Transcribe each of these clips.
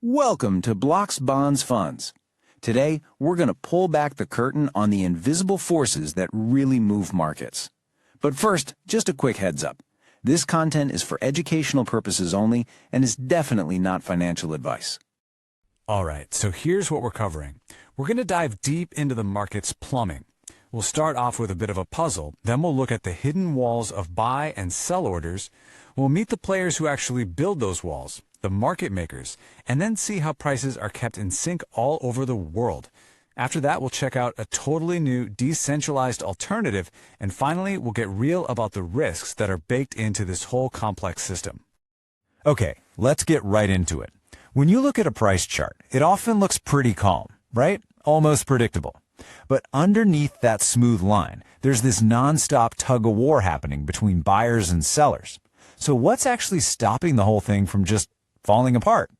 Welcome to Blocks Bonds Funds. Today, we're going to pull back the curtain on the invisible forces that really move markets. But first, just a quick heads up. This content is for educational purposes only and is definitely not financial advice. All right, so here's what we're covering. We're going to dive deep into the market's plumbing. We'll start off with a bit of a puzzle, then we'll look at the hidden walls of buy and sell orders. We'll meet the players who actually build those walls, the market makers, and then see how prices are kept in sync all over the world. After that, we'll check out a totally new decentralized alternative, and finally, we'll get real about the risks that are baked into this whole complex system. Okay, let's get right into it. When you look at a price chart, it often looks pretty calm, right? Almost predictable. But underneath that smooth line, there's this non-stop tug-of-war happening between buyers and sellers. So what's actually stopping the whole thing from just falling apart?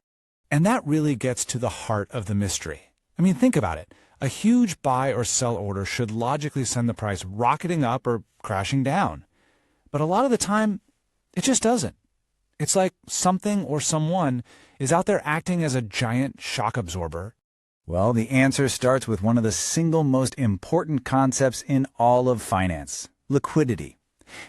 And that really gets to the heart of the mystery. I mean, think about it. A huge buy or sell order should logically send the price rocketing up or crashing down. But a lot of the time, it just doesn't. It's like something or someone is out there acting as a giant shock absorber. Well, the answer starts with one of the single most important concepts in all of finance: liquidity.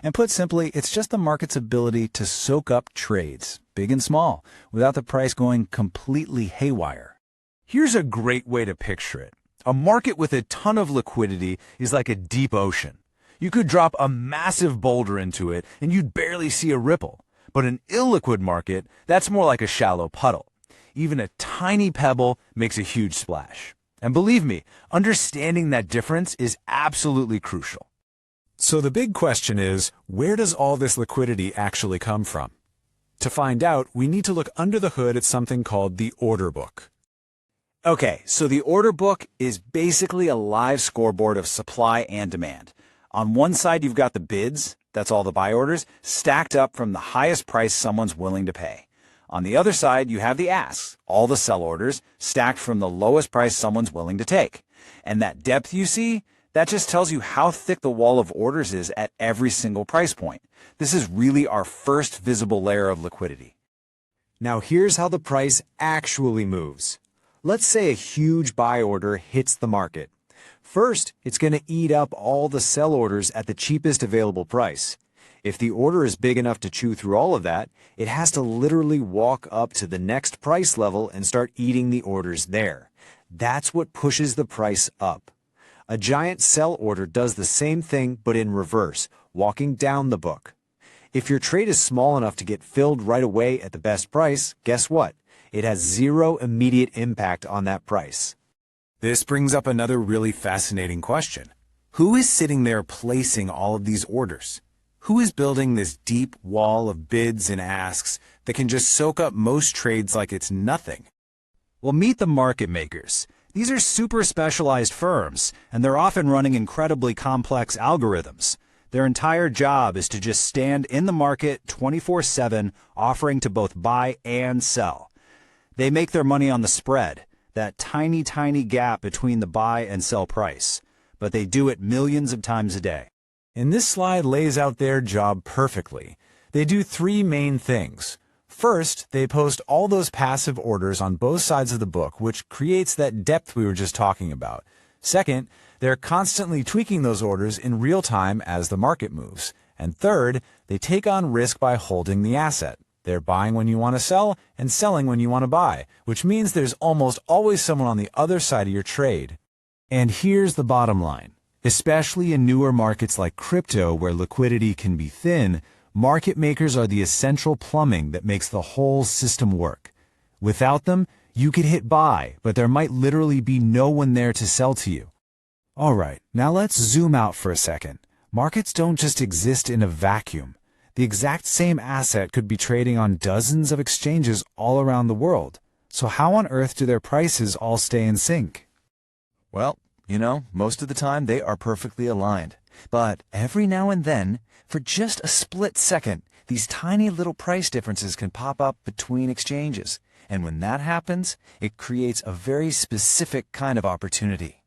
And put simply, it's just the market's ability to soak up trades, big and small, without the price going completely haywire. Here's a great way to picture it. A market with a ton of liquidity is like a deep ocean. You could drop a massive boulder into it and you'd barely see a ripple. But an illiquid market, that's more like a shallow puddle. Even a tiny pebble makes a huge splash. And believe me, understanding that difference is absolutely crucial. So the big question is, where does all this liquidity actually come from? To find out, we need to look under the hood at something called the order book. Okay, so the order book is basically a live scoreboard of supply and demand. On one side, you've got the bids, that's all the buy orders, stacked up from the highest price someone's willing to pay. On the other side, you have the asks, all the sell orders, stacked from the lowest price someone's willing to take. And that depth you see, that just tells you how thick the wall of orders is at every single price point. This is really our first visible layer of liquidity. Now here's how the price actually moves. Let's say a huge buy order hits the market. First, it's going to eat up all the sell orders at the cheapest available price. If the order is big enough to chew through all of that, it has to literally walk up to the next price level and start eating the orders there. That's what pushes the price up. A giant sell order does the same thing but in reverse, walking down the book. If your trade is small enough to get filled right away at the best price, guess what? It has zero immediate impact on that price. This brings up another really fascinating question. Who is sitting there placing all of these orders? Who is building this deep wall of bids and asks that can just soak up most trades like it's nothing? Well, meet the market makers. These are super specialized firms, and they're often running incredibly complex algorithms. Their entire job is to just stand in the market 24/7, offering to both buy and sell. They make their money on the spread, that tiny gap between the buy and sell price, but they do it millions of times a day. And this slide lays out their job perfectly. They do three main things. First, they post all those passive orders on both sides of the book, which creates that depth we were just talking about. Second, they're constantly tweaking those orders in real time as the market moves. And third, they take on risk by holding the asset. They're buying when you want to sell and selling when you want to buy, which means there's almost always someone on the other side of your trade. And here's the bottom line. Especially in newer markets like crypto, where liquidity can be thin, market makers are the essential plumbing that makes the whole system work. Without them, you could hit buy, but there might literally be no one there to sell to you. All right, now let's zoom out for a second. Markets don't just exist in a vacuum. The exact same asset could be trading on dozens of exchanges all around the world. So how on earth do their prices all stay in sync? Well, most of the time they are perfectly aligned. But every now and then, for just a split second, these tiny little price differences can pop up between exchanges. And when that happens, it creates a very specific kind of opportunity.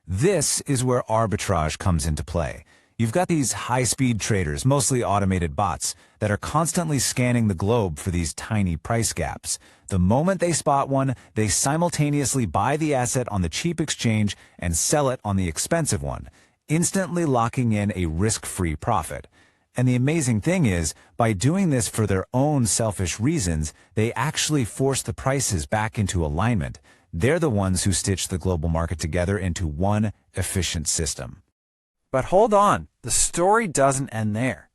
This is where arbitrage comes into play. You've got these high-speed traders, mostly automated bots, that are constantly scanning the globe for these tiny price gaps. The moment they spot one, they simultaneously buy the asset on the cheap exchange and sell it on the expensive one, instantly locking in a risk-free profit. And the amazing thing is, by doing this for their own selfish reasons, they actually force the prices back into alignment. They're the ones who stitch the global market together into one efficient system. But hold on, the story doesn't end there.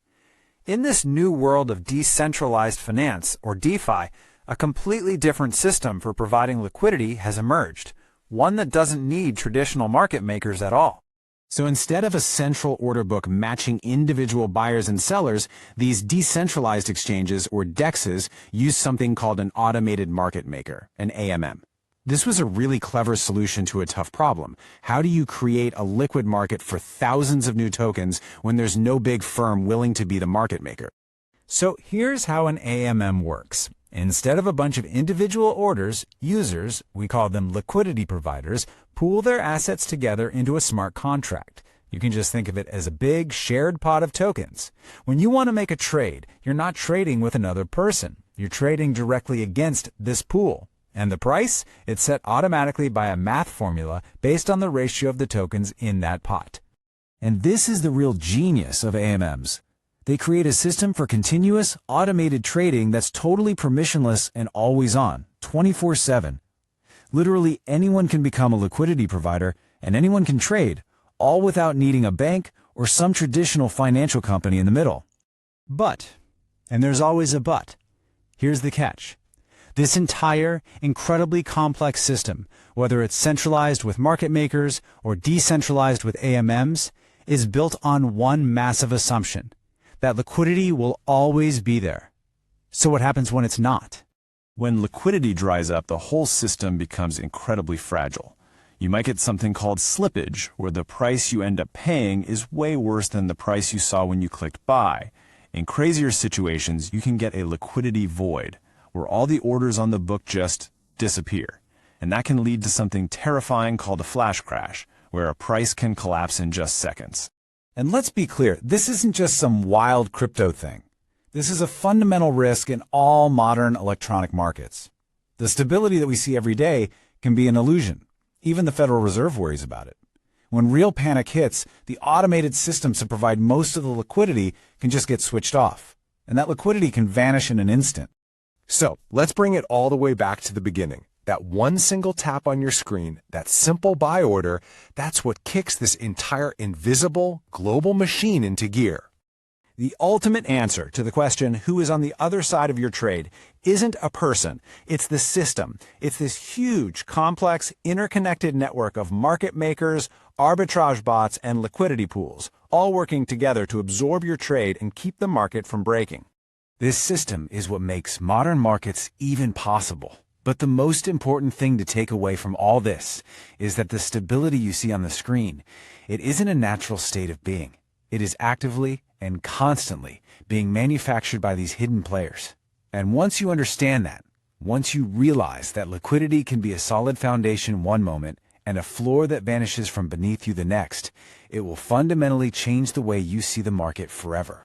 In this new world of decentralized finance, or DeFi, a completely different system for providing liquidity has emerged, one that doesn't need traditional market makers at all. So instead of a central order book matching individual buyers and sellers, these decentralized exchanges, or DEXs, use something called an automated market maker, an AMM. This was a really clever solution to a tough problem. How do you create a liquid market for thousands of new tokens when there's no big firm willing to be the market maker? So here's how an AMM works. Instead of a bunch of individual orders, users, we call them liquidity providers, pool their assets together into a smart contract. You can just think of it as a big shared pot of tokens. When you want to make a trade, you're not trading with another person. You're trading directly against this pool. And the price? It's set automatically by a math formula based on the ratio of the tokens in that pot. And this is the real genius of AMMs. They create a system for continuous, automated trading that's totally permissionless and always on, 24/7. Literally anyone can become a liquidity provider, and anyone can trade, all without needing a bank or some traditional financial company in the middle. But, and there's always a but, here's the catch. This entire, incredibly complex system, whether it's centralized with market makers or decentralized with AMMs, is built on one massive assumption, that liquidity will always be there. So what happens when it's not? When liquidity dries up, the whole system becomes incredibly fragile. You might get something called slippage, where the price you end up paying is way worse than the price you saw when you clicked buy. In crazier situations, you can get a liquidity void, where all the orders on the book just disappear. And that can lead to something terrifying called a flash crash, where a price can collapse in just seconds. And let's be clear, this isn't just some wild crypto thing. This is a fundamental risk in all modern electronic markets. The stability that we see every day can be an illusion. Even the Federal Reserve worries about it. When real panic hits, the automated systems that provide most of the liquidity can just get switched off. And that liquidity can vanish in an instant. So let's bring it all the way back to the beginning. That one single tap on your screen, that simple buy order, that's what kicks this entire invisible global machine into gear. The ultimate answer to the question, who is on the other side of your trade, isn't a person. It's the system. It's this huge, complex, interconnected network of market makers, arbitrage bots, and liquidity pools, all working together to absorb your trade and keep the market from breaking. This system is what makes modern markets even possible. But the most important thing to take away from all this is that the stability you see on the screen, it isn't a natural state of being. It is actively and constantly being manufactured by these hidden players. And once you understand that, once you realize that liquidity can be a solid foundation one moment and a floor that vanishes from beneath you the next, it will fundamentally change the way you see the market forever.